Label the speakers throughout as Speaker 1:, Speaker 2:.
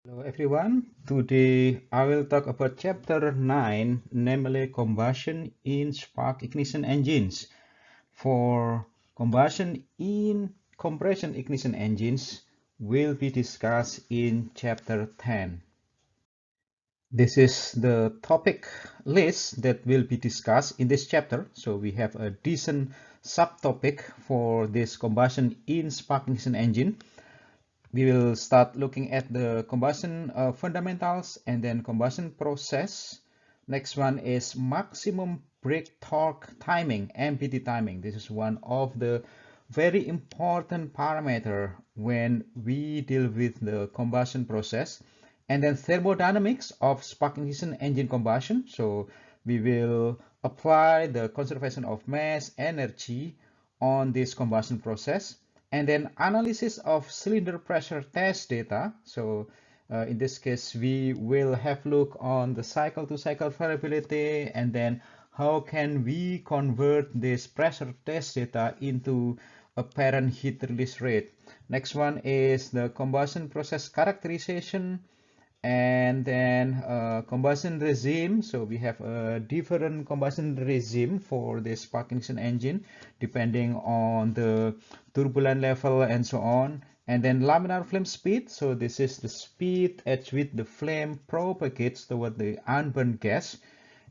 Speaker 1: Hello everyone. Today I will talk about chapter 9, namely combustion in spark ignition engines. For combustion in compression ignition engines will be discussed in chapter 10. This is the topic list that will be discussed in this chapter. So we have a decent subtopic for this combustion in spark ignition engine. We will start looking at the combustion fundamentals and then combustion process. Next one is maximum brake torque timing, MPT timing. This is one of the very important parameter when we deal with the combustion process. And then thermodynamics of spark ignition engine combustion. So we will apply the conservation of mass energy on this combustion process. And then analysis of cylinder pressure test data. So in this case, we will have look on the cycle-to-cycle variability, and then how can we convert this pressure test data into apparent heat release rate. Next one is the combustion process characterization, and then combustion regime. So we have a different combustion regime for this spark ignition engine depending on the turbulent level and so on. And then laminar flame speed. So this is the speed at which the flame propagates toward the unburned gas.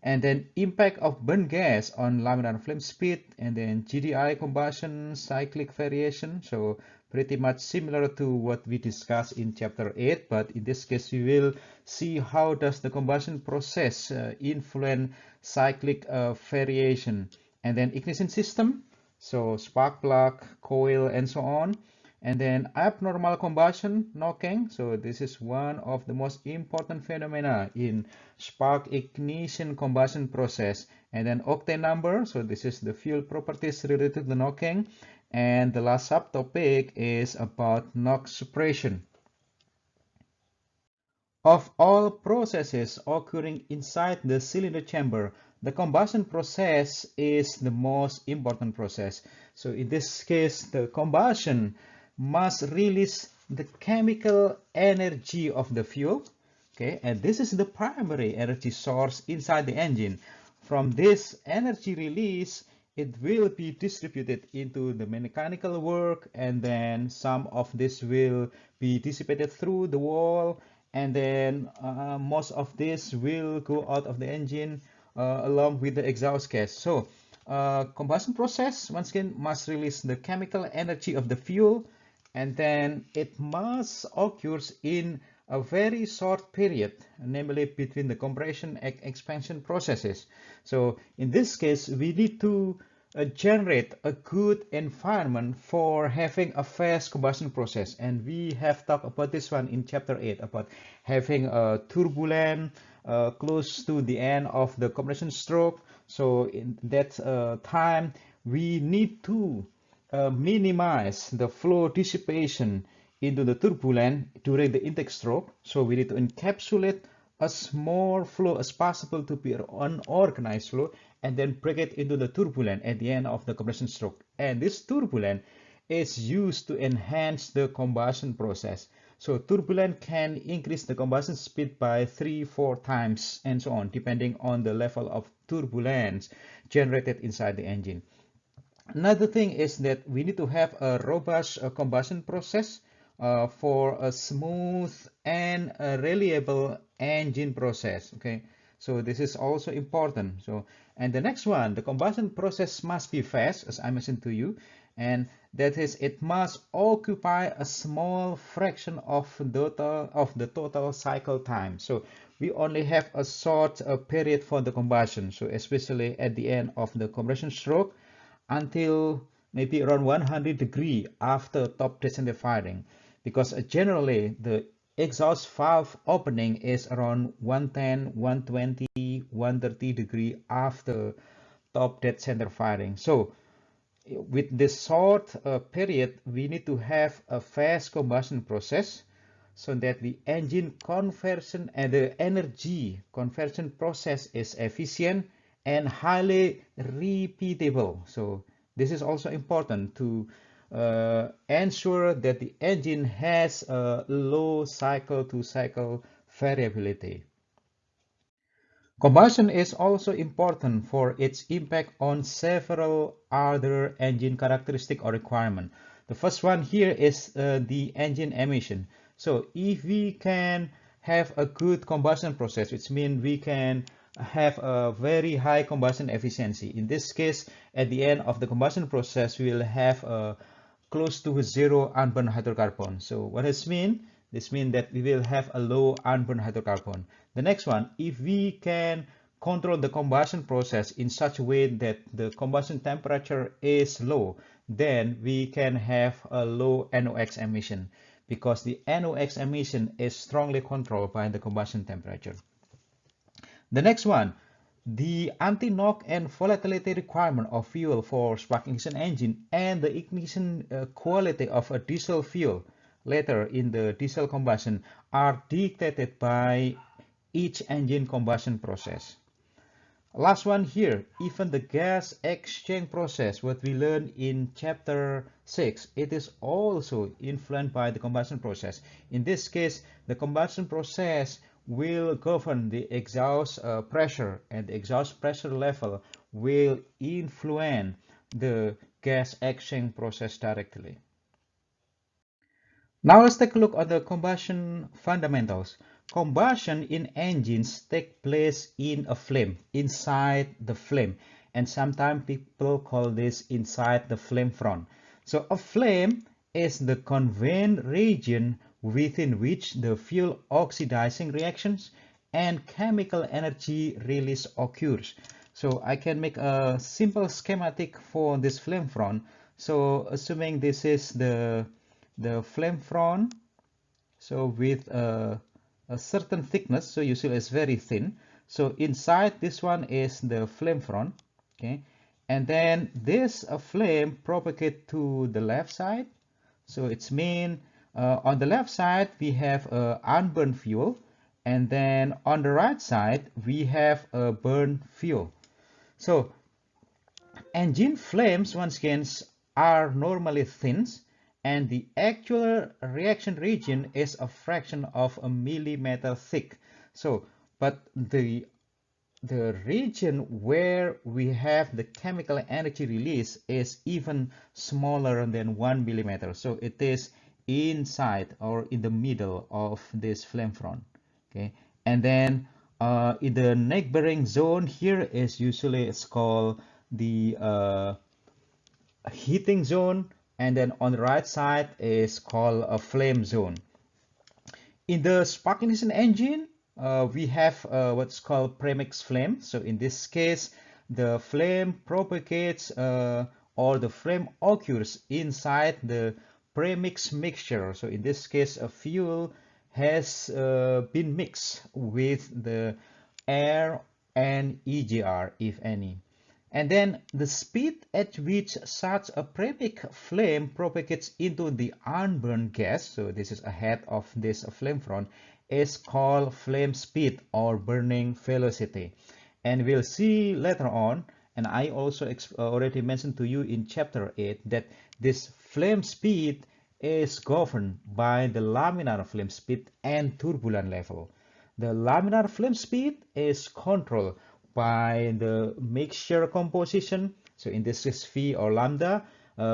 Speaker 1: And then impact of burnt gas on laminar flame speed, and then GDI combustion, cyclic variation. So pretty much similar to what we discussed in chapter 8, but in this case we will see how does the combustion process influence cyclic variation. And then ignition system, so spark plug, coil, and so on. And then abnormal combustion, knocking. So this is one of the most important phenomena in spark ignition combustion process. And then octane number. So this is the fuel properties related to the knocking. And the last subtopic is about knock suppression. Of all processes occurring inside the cylinder chamber, the combustion process is the most important process. So in this case, the combustion must release the chemical energy of the fuel. Okay, and this is the primary energy source inside the engine. From this energy release, it will be distributed into the mechanical work, and then some of this will be dissipated through the wall, and then most of this will go out of the engine along with the exhaust gas. So combustion process once again must release the chemical energy of the fuel, and then it must occur in a very short period, namely between the compression and expansion processes. So in this case, we need to generate a good environment for having a fast combustion process, and we have talked about this one in chapter 8 about having a turbulent close to the end of the compression stroke. So in that time we need to minimize the flow dissipation into the turbulent during the intake stroke. So we need to encapsulate as small flow as possible to be an unorganized flow, and then break it into the turbulent at the end of the compression stroke. And this turbulent is used to enhance the combustion process. So turbulent can increase the combustion speed by 3-4 times and so on, depending on the level of turbulence generated inside the engine. Another thing is that we need to have a robust combustion process for a smooth and a reliable engine process. Okay, so this is also important. So, and the next one, the combustion process must be fast, as I mentioned to you, and that is it must occupy a small fraction of the total cycle time. So we only have a short period for the combustion. So especially at the end of the compression stroke, until maybe around 100 degree after top dead center firing, because generally the exhaust valve opening is around 110, 120, 130 degree after top dead center firing. So with this short period, we need to have a fast combustion process so that the engine conversion and the energy conversion process is efficient and highly repeatable. So this is also important to ensure that the engine has a low cycle-to-cycle variability. Combustion is also important for its impact on several other engine characteristics or requirements. The first one here is the engine emission. So if we can have a good combustion process, which means we can have a very high combustion efficiency. In this case, at the end of the combustion process, we will have close to zero unburned hydrocarbon. So what does this mean? This means that we will have a low unburned hydrocarbon. The next one, if we can control the combustion process in such a way that the combustion temperature is low, then we can have a low NOx emission, because the NOx emission is strongly controlled by the combustion temperature. The next one, the anti-knock and volatility requirement of fuel for spark ignition engine and the ignition quality of a diesel fuel later in the diesel combustion are dictated by each engine combustion process. Last one here, even the gas exchange process, what we learned in chapter 6, it is also influenced by the combustion process. In this case, the combustion process will govern the exhaust pressure, and the exhaust pressure level will influence the gas exchange process directly. Now let's take a look at the combustion fundamentals. Combustion in engines take place in a flame, inside the flame, and sometimes people call this inside the flame front. So a flame is the confined region within which the fuel oxidizing reactions and chemical energy release occurs. So I can make a simple schematic for this flame front. So assuming this is the flame front, so with a certain thickness, so usually it's very thin. So inside this one is the flame front, okay, and then this flame propagate to the left side. So it's mean on the left side we have unburned fuel, and then on the right side we have a burned fuel. So engine flames once again are normally thin, and the actual reaction region is a fraction of a millimeter thick. So, but the region where we have the chemical energy release is even smaller than 1 millimeter. So it is inside or in the middle of this flame front. Okay, and then in the neighboring zone here is usually it's called the heating zone, and then on the right side is called a flame zone. In the spark ignition engine, we have what's called premix flame. So in this case, the flame propagates or the flame occurs inside the premix mixture. So in this case, a fuel has been mixed with the air and EGR, if any. And then the speed at which such a premix flame propagates into the unburned gas, so this is ahead of this flame front, is called flame speed or burning velocity. And we'll see later on, and I also already mentioned to you in chapter 8, that this flame speed is governed by the laminar flame speed and turbulent level. The laminar flame speed is controlled by the mixture composition, so in this case V or lambda,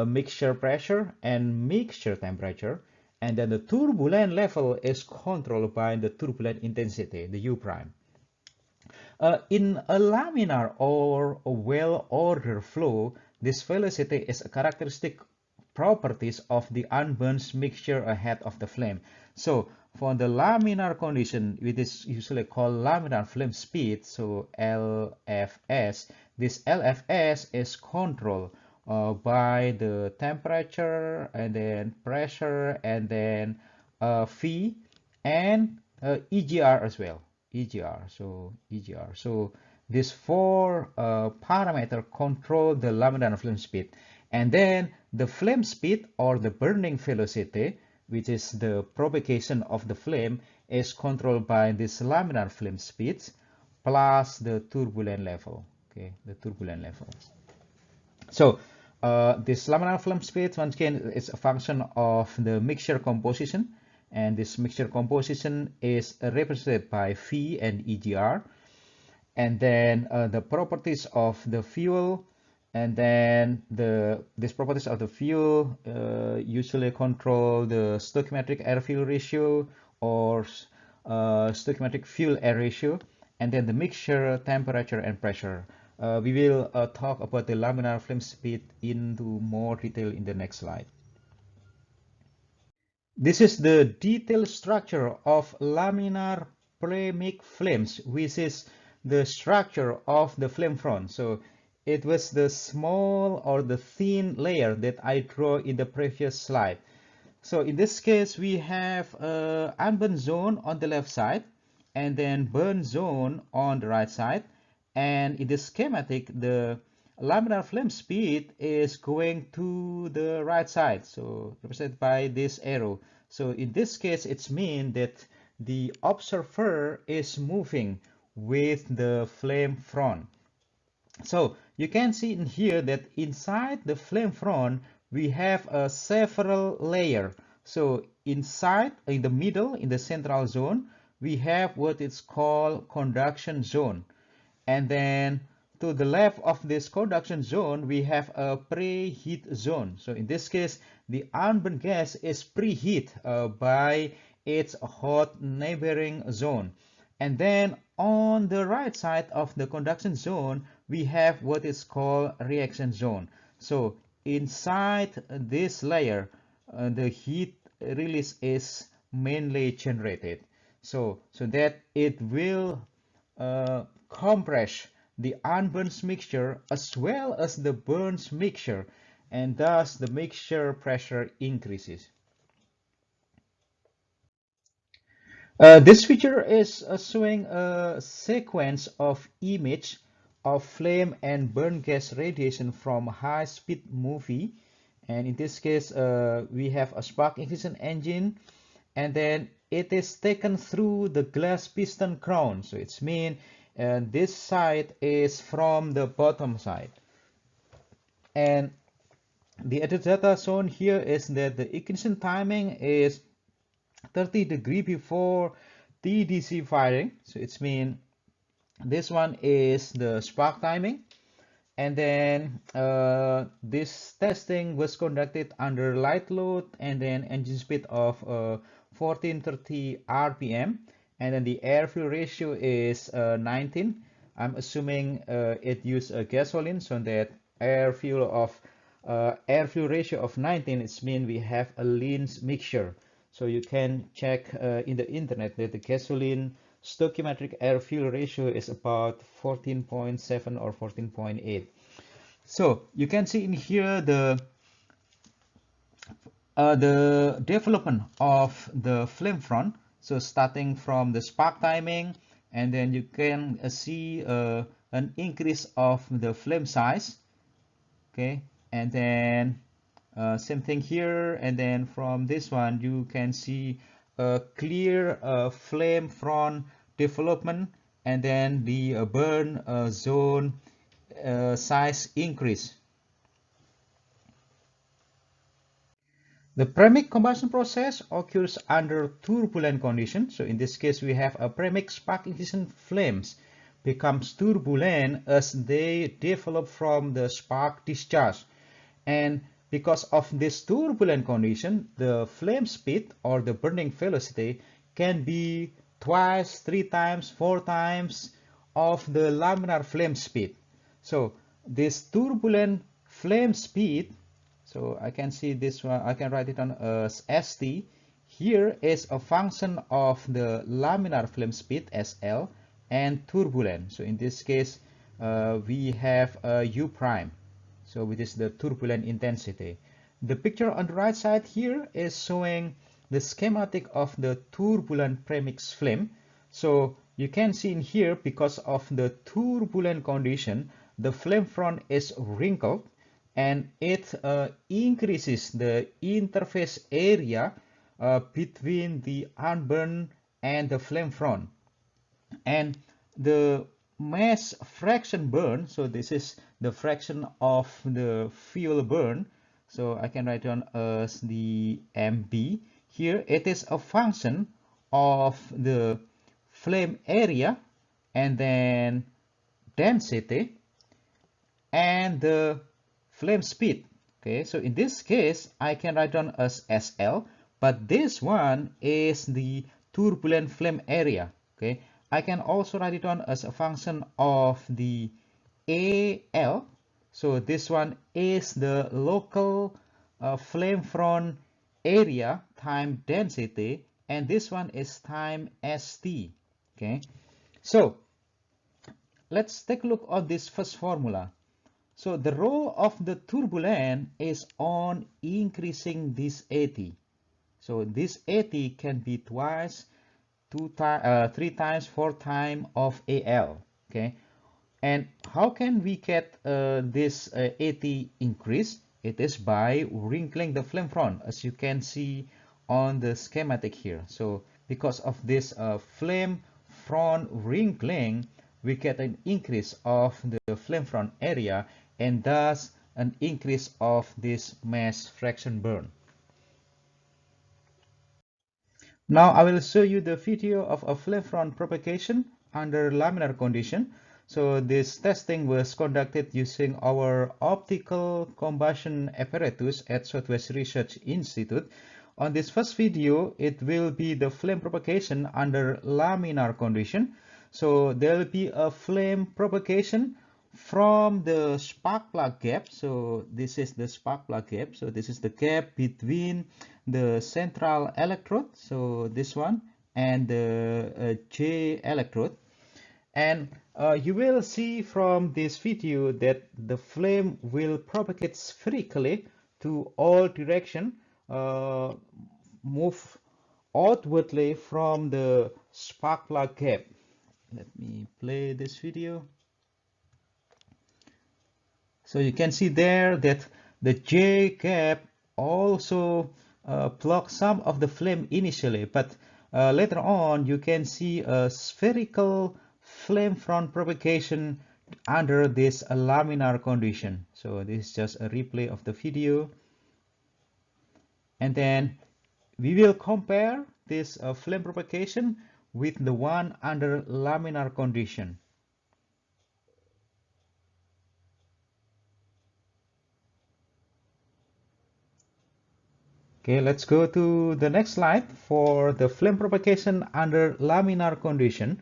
Speaker 1: mixture pressure and mixture temperature, and then the turbulent level is controlled by the turbulent intensity, the U prime. In a laminar or a well-ordered flow, this velocity is a characteristic properties of the unburned mixture ahead of the flame. So for the laminar condition, it is usually called laminar flame speed, so LFS. This LFS is controlled by the temperature and then pressure and then V and EGR as well. EGR. So these four parameters control the laminar flame speed. And then the flame speed or the burning velocity, which is the propagation of the flame, is controlled by this laminar flame speeds plus the turbulent level. Okay, the turbulent level. So This laminar flame speed, once again, is a function of the mixture composition, and this mixture composition is represented by phi and EGR, and then the properties of the fuel, and then these properties of the fuel usually control the stoichiometric air-fuel ratio or stoichiometric fuel-air ratio, and then the mixture temperature and pressure. We will talk about the laminar flame speed into more detail in the next slide. This is the detailed structure of laminar premix flames, which is the structure of the flame front. So it was the small or the thin layer that I drew in the previous slide. So in this case, we have unburned zone on the left side, and then burn zone on the right side. And in the schematic, the laminar flame speed is going to the right side, so represented by this arrow. So in this case, it's mean that the observer is moving with the flame front. So you can see in here that inside the flame front, we have a several layer. So inside, in the middle, in the central zone, we have what is called conduction zone. And then to the left of this conduction zone, we have a preheat zone. So in this case, the unburned gas is preheat by its hot neighboring zone. And then on the right side of the conduction zone, we have what is called reaction zone. So inside this layer, the heat release is mainly generated. So that it will compress the unburned mixture as well as the burned mixture, and thus the mixture pressure increases. This feature is showing a sequence of image of flame and burn gas radiation from high-speed movie, and in this case we have a spark ignition engine, and then it is taken through the glass piston crown. So it's mean this side is from the bottom side, and the other data shown here is that the ignition timing is 30 degrees before TDC firing. So it's mean this one is the spark timing, and then this testing was conducted under light load and then engine speed of 1430 RPM, and then the air fuel ratio is 19. I'm assuming it used gasoline, so that air fuel ratio of 19, it's mean we have a lean mixture. So you can check in the internet that the gasoline stoichiometric air fuel ratio is about 14.7 or 14.8. So you can see in here the development of the flame front. So starting from the spark timing, and then you can see an increase of the flame size. Okay, and then same thing here, and then from this one you can see a clear flame front development, and then the burn zone size increase. The premix combustion process occurs under turbulent condition. So in this case, we have a premix spark ignition flames becomes turbulent as they develop from the spark discharge. And because of this turbulent condition, the flame speed or the burning velocity can be twice, 3 times, 4 times of the laminar flame speed. So this turbulent flame speed, so I can see this one, I can write it on as ST. Here is a function of the laminar flame speed SL and turbulent. So in this case, we have U prime. So which is the turbulent intensity. The picture on the right side here is showing the schematic of the turbulent premix flame. So you can see in here, because of the turbulent condition, the flame front is wrinkled, and it increases the interface area between the unburned and the flame front. And the mass fraction burn, so this is the fraction of the fuel burn, so I can write down as the MB. Here it is a function of the flame area and then density and the flame speed. Okay, so in this case I can write down as SL, but this one is the turbulent flame area. Okay, I can also write it down as a function of the AL. So this one is the local flame front area time density, and this one is time ST. Okay, so let's take a look at this first formula. So the role of the turbulent is on increasing this AT. So this AT can be twice, three times, four times of AL. Okay, and how can we get this AT increase? It is by wrinkling the flame front, as you can see on the schematic here. So because of this flame front wrinkling, we get an increase of the flame front area and thus an increase of this mass fraction burn. Now I will show you the video of a flame front propagation under laminar condition. So this testing was conducted using our optical combustion apparatus at Southwest Research Institute. On this first video, it will be the flame propagation under laminar condition. So there will be a flame propagation from the spark plug gap. So this is the spark plug gap. So this is the gap between the central electrode, so this one, and the J electrode. And you will see from this video that the flame will propagate spherically to all direction, move outwardly from the spark plug gap. Let me play this video. So you can see there that the J gap also blocks some of the flame initially, but later on you can see a spherical flame front propagation under this laminar condition. So this is just a replay of the video, and then we will compare this flame propagation with the one under laminar condition. Okay, let's go to the next slide for the flame propagation under laminar condition.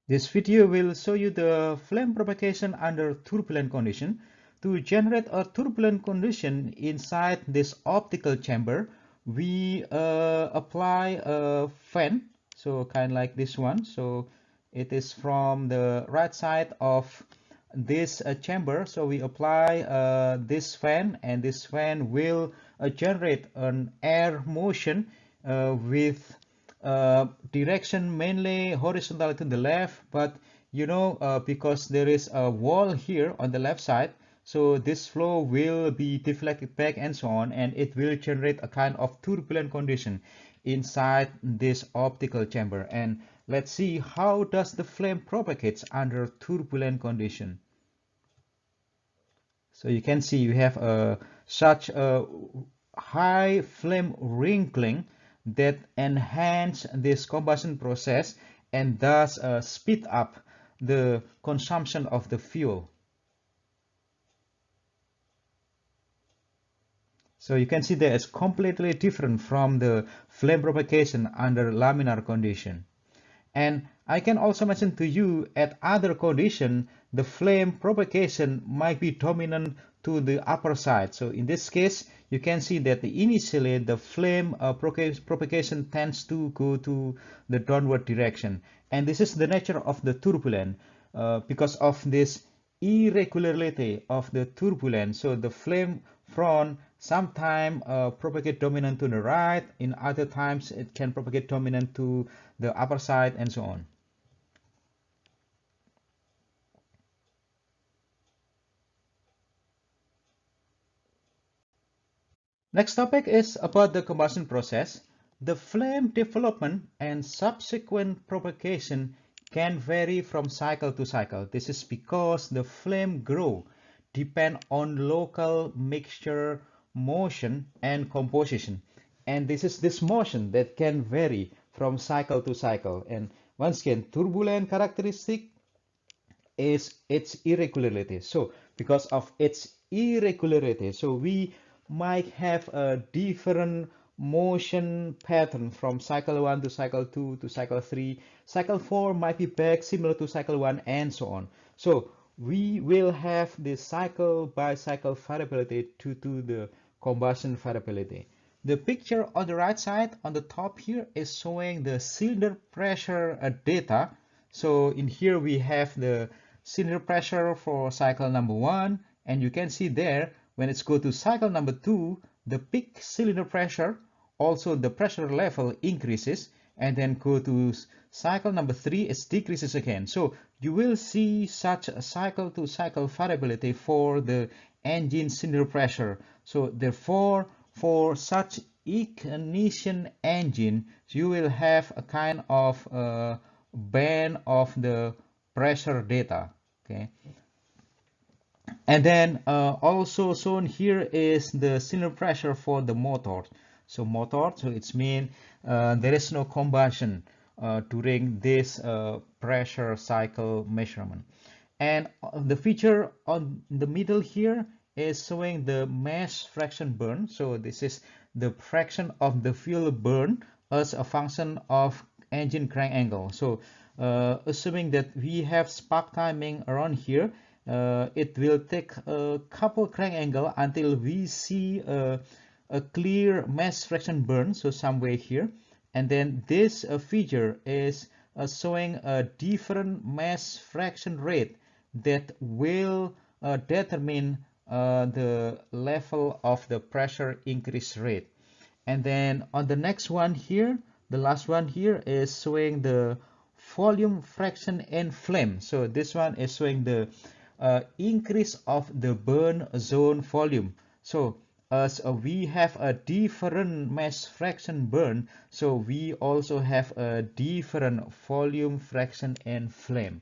Speaker 1: This video will show you the flame propagation under turbulent condition. To generate a turbulent condition inside this optical chamber, we apply a fan, so kind of like this one. So it is from the right side of this chamber. So we apply this fan, and this fan will generate an air motion with direction mainly horizontal to the left, but you know, because there is a wall here on the left side, so this flow will be deflected back and so on, and it will generate a kind of turbulent condition inside this optical chamber. And let's see how does the flame propagates under turbulent condition. So you can see you have such a high flame wrinkling that enhance this combustion process and thus speed up the consumption of the fuel. So you can see that it's completely different from the flame propagation under laminar condition. And I can also mention to you at other condition, the flame propagation might be dominant to the upper side. So in this case, you can see that initially the flame propagation tends to go to the downward direction. And this is the nature of the turbulent because of this irregularity of the turbulence. So the flame front sometimes propagate dominant to the right, in other times it can propagate dominant to the upper side, and so on. Next topic is about the combustion process. The flame development and subsequent propagation can vary from cycle to cycle. This is because the flame growth depend on local mixture motion and composition. And this is this motion that can vary from cycle to cycle. And once again, turbulent characteristic is its irregularity. So because of its irregularity, so we might have a different motion pattern from cycle 1 to cycle 2 to cycle 3. Cycle 4 might be back similar to cycle 1 and so on. So we will have the cycle by cycle variability due to the combustion variability. The picture on the right side on the top here is showing the cylinder pressure data. So in here we have the cylinder pressure for cycle number 1, and you can see there when it's go to cycle number 2, the peak cylinder pressure, also the pressure level increases, and then go to cycle number 3, it decreases again. So you will see such a cycle to cycle variability for the engine cylinder pressure. So therefore, for such ignition engine, you will have a kind of band of the pressure data. Okay, and then also shown here is the cylinder pressure for the motor. So motor, so it's mean there is no combustion during this pressure cycle measurement. And the feature on the middle here is showing the mass fraction burn. So this is the fraction of the fuel burn as a function of engine crank angle. So assuming that we have spark timing around here, it will take a couple crank angle until we see a clear mass fraction burn, so somewhere here. And then this feature is showing a different mass fraction rate that will determine the level of the pressure increase rate. And then on the next one here, the last one here is showing the volume fraction in flame. So this one is showing the increase of the burn zone volume. So as we have a different mass fraction burn, so we also have a different volume fraction in flame.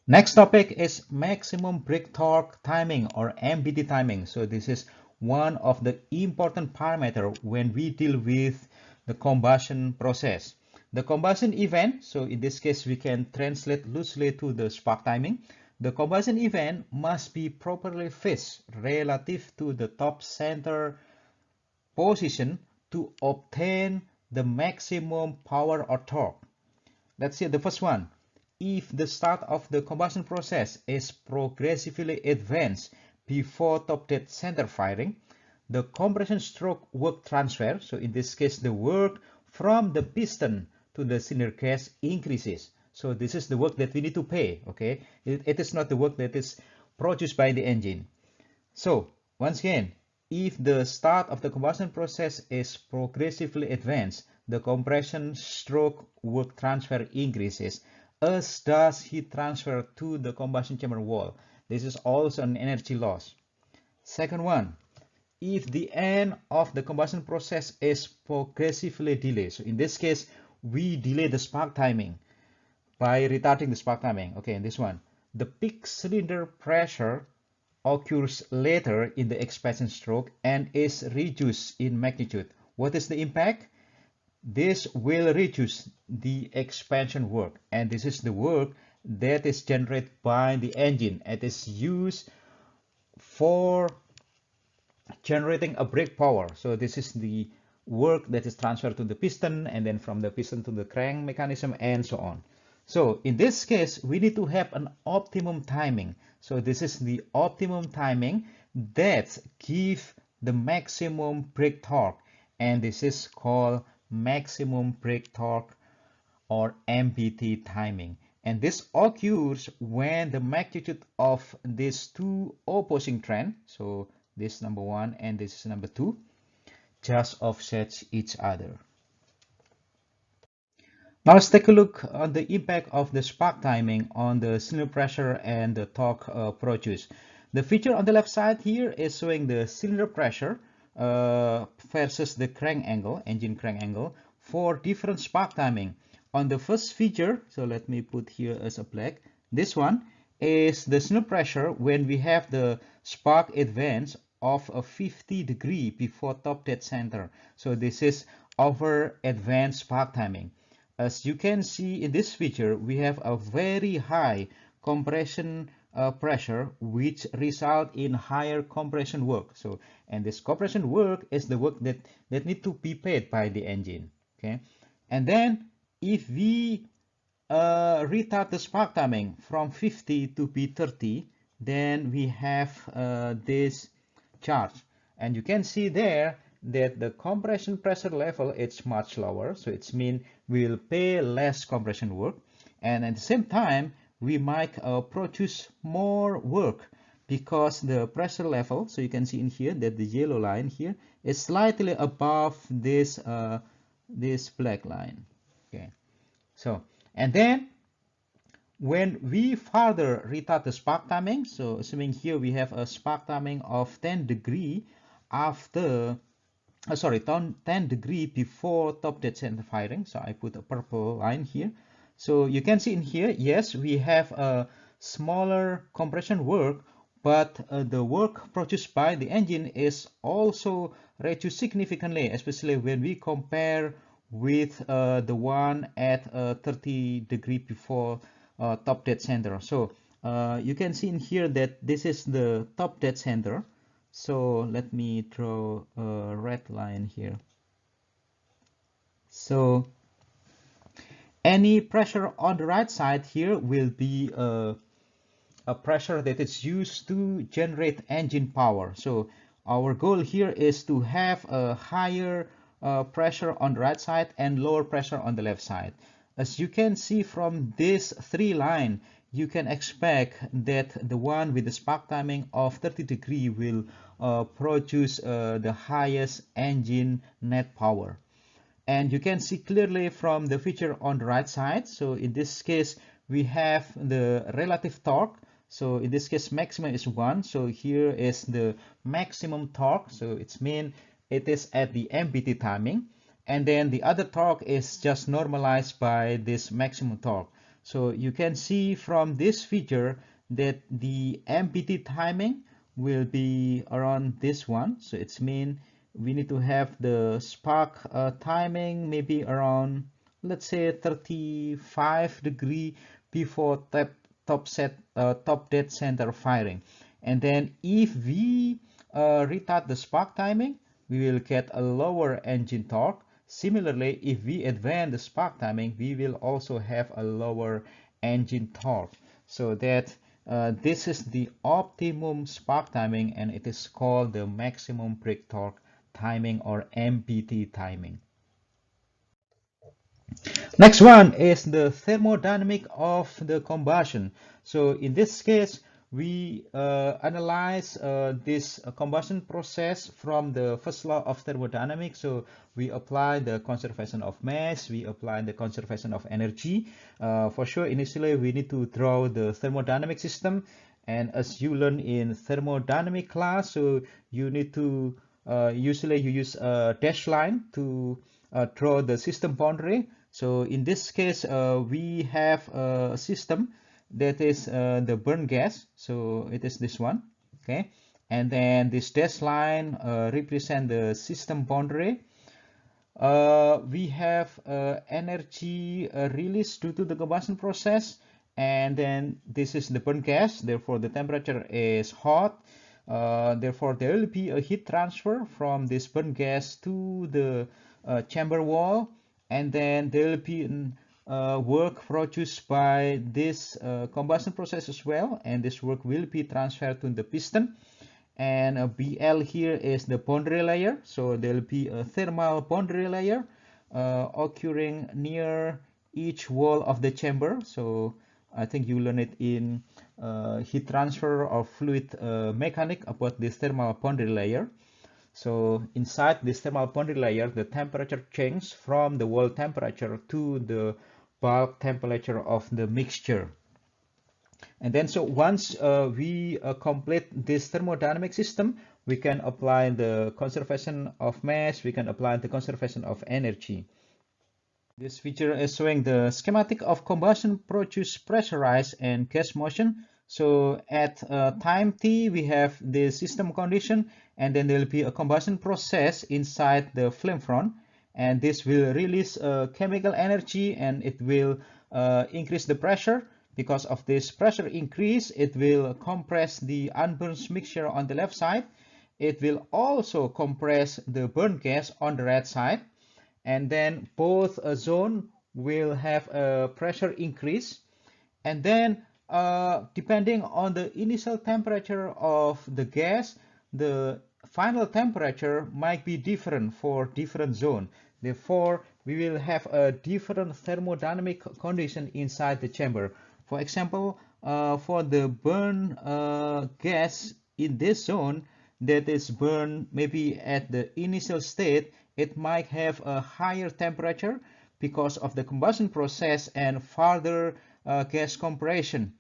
Speaker 1: Next topic is maximum brake torque timing, or MBT timing. So this is one of the important parameters when we deal with the combustion process. The combustion event, so in this case we can translate loosely to the spark timing. The combustion event must be properly phased relative to the top center position to obtain the maximum power or torque. Let's see the first one. If the start of the combustion process is progressively advanced before top dead center firing, the compression stroke work transfer, so in this case the work from the piston to the cylinder gas increases. So this is the work that we need to pay, okay? It is not the work that is produced by the engine. So once again, if the start of the combustion process is progressively advanced, the compression stroke work transfer increases, as does heat transfer to the combustion chamber wall. This is also an energy loss. Second one, if the end of the combustion process is progressively delayed. So in this case, we delay the spark timing by retarding the spark timing. Okay, in this one, the peak cylinder pressure occurs later in the expansion stroke and is reduced in magnitude. What is the impact? This will reduce the expansion work, and this is the work that is generated by the engine. It is used for generating a brake power. So this is the work that is transferred to the piston, and then from the piston to the crank mechanism, and so on. So in this case, we need to have an optimum timing. So this is the optimum timing that gives the maximum brake torque, and this is called maximum brake torque, or MBT timing. And this occurs when the magnitude of these two opposing trends, so this number 1 and this is number 2, just offsets each other. Now let's take a look on the impact of the spark timing on the cylinder pressure and the torque produced. The feature on the left side here is showing the cylinder pressure versus the crank angle, engine crank angle, for different spark timing. On the first feature, so let me put here as a black, this one is the snap pressure when we have the spark advance of a 50 degree before top dead center. So this is our advanced spark timing. As you can see in this feature, we have a very high compression pressure, which result in higher compression work. So, and this compression work is the work that need to be paid by the engine. Okay, and then if we retard the spark timing from 50 to be 30, then we have this chart, and you can see there that the compression pressure level is much lower, so it's mean we'll pay less compression work, and at the same time we might produce more work because the pressure level, so you can see in here that the yellow line here is slightly above this this black line. Okay, so and then when we further retard the spark timing, so assuming here we have a spark timing of 10 degree after 10 degree before top dead center firing, so I put a purple line here. So you can see in here, yes, we have a smaller compression work, but the work produced by the engine is also reduced significantly, especially when we compare with the one at 30 degree before top dead center. So you can see in here that this is the top dead center. So let me draw a red line here. So any pressure on the right side here will be a pressure that is used to generate engine power. So our goal here is to have a higher pressure on the right side and lower pressure on the left side. As you can see from this three line, you can expect that the one with the spark timing of 30 degree will produce the highest engine net power. And you can see clearly from the feature on the right side. So in this case, we have the relative torque. So in this case, maximum is 1. So here is the maximum torque. So it's mean it is at the MPT timing. And then the other torque is just normalized by this maximum torque. So you can see from this feature that the MPT timing will be around this one. So it's mean we need to have the spark timing maybe around, let's say, 35 degree before top dead center firing. And then if we retard the spark timing, we will get a lower engine torque. Similarly, if we advance the spark timing, we will also have a lower engine torque. So that this is the optimum spark timing, and it is called the maximum brake torque timing, or MPT timing. Next one is the thermodynamic of the combustion. So in this case, we analyze this combustion process from the first law of thermodynamics. So we apply the conservation of mass, we apply the conservation of energy. For sure, initially we need to draw the thermodynamic system, and as you learn in thermodynamic class, so you need to usually you use a dash line to draw the system boundary. So in this case, we have a system that is the burn gas. So it is this one, okay? And then this dash line represent the system boundary. We have energy released due to the combustion process, and then this is the burn gas. Therefore, the temperature is hot. Therefore, there will be a heat transfer from this burn gas to the chamber wall, and then there will be work produced by this combustion process as well, and this work will be transferred to the piston. And BL here is the boundary layer, so there will be a thermal boundary layer occurring near each wall of the chamber. So I think you learn it in heat transfer or fluid mechanics about this thermal boundary layer. So inside this thermal boundary layer, the temperature changes from the wall temperature to the bulk temperature of the mixture. And then so once we complete this thermodynamic system, we can apply the conservation of mass, we can apply the conservation of energy. This feature is showing the schematic of combustion produce pressurized and gas motion. So at time t, we have the system condition, and then there will be a combustion process inside the flame front, and this will release chemical energy, and it will increase the pressure. Because of this pressure increase, it will compress the unburned mixture on the left side. It will also compress the burnt gas on the right side, and then both zone will have a pressure increase. And then depending on the initial temperature of the gas, the final temperature might be different for different zone. Therefore, we will have a different thermodynamic condition inside the chamber. For example, for the burn gas in this zone that is burned maybe at the initial state, it might have a higher temperature because of the combustion process and further gas compression.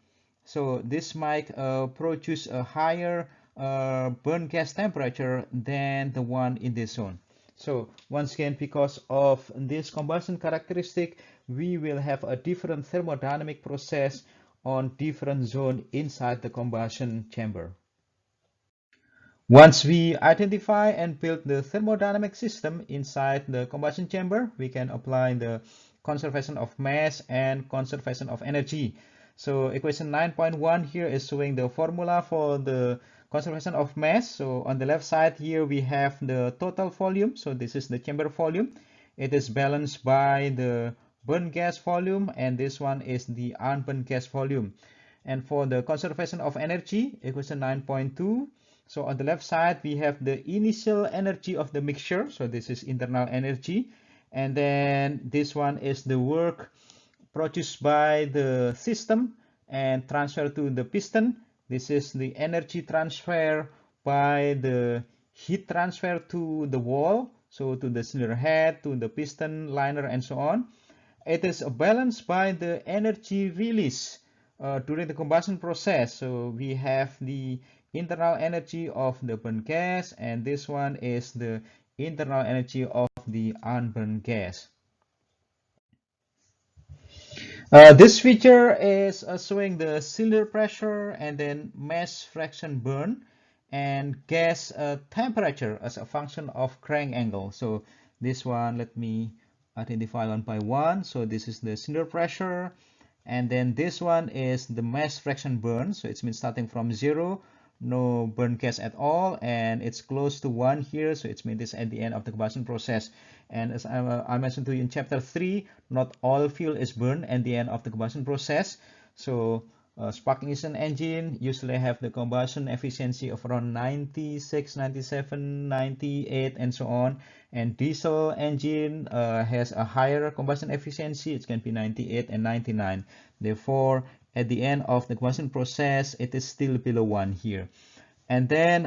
Speaker 1: So this might produce a higher burn gas temperature than the one in this zone. So once again, because of this combustion characteristic, we will have a different thermodynamic process on different zone inside the combustion chamber. Once we identify and build the thermodynamic system inside the combustion chamber, we can apply the conservation of mass and conservation of energy. So equation 9.1 here is showing the formula for the conservation of mass. So on the left side here we have the total volume. So this is the chamber volume. It is balanced by the burnt gas volume, and this one is the unburned gas volume. And for the conservation of energy, equation 9.2. So on the left side we have the initial energy of the mixture. So this is internal energy. And then this one is the work produced by the system and transferred to the piston. This is the energy transfer by the heat transfer to the wall, so to the cylinder head, to the piston liner, and so on. It is balanced by the energy release during the combustion process. So we have the internal energy of the burnt gas, and this one is the internal energy of the unburned gas. This feature is showing the cylinder pressure and then mass fraction burn and gas temperature as a function of crank angle. So this one, let me identify one by one. So this is the cylinder pressure, and then this one is the mass fraction burn. So it means starting from 0, no burn gas at all, and it's close to 1 here, so it means it's at the end of the combustion process. And as I mentioned to you in chapter 3, not all fuel is burned at the end of the combustion process. So spark ignition engine usually have the combustion efficiency of around 96, 97, 98, and so on. And diesel engine has a higher combustion efficiency. It can be 98 and 99. Therefore, at the end of the combustion process, it is still below 1 here. And then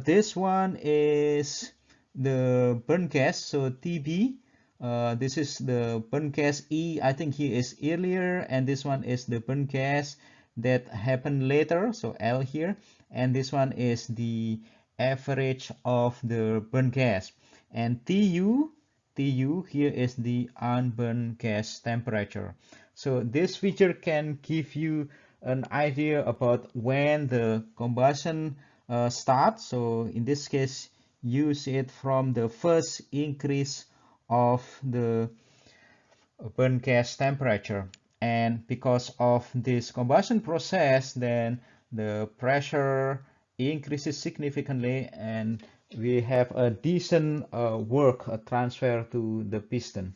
Speaker 1: this one is the burn gas, so TB. This is the burn gas E, I think here is earlier, and this one is the burn gas that happened later, so L here. And this one is the average of the burn gas. And TU here is the unburned gas temperature. So this feature can give you an idea about when the combustion starts. So in this case, you see it from the first increase of the burn gas temperature. And because of this combustion process, then the pressure increases significantly, and we have a decent work transfer to the piston.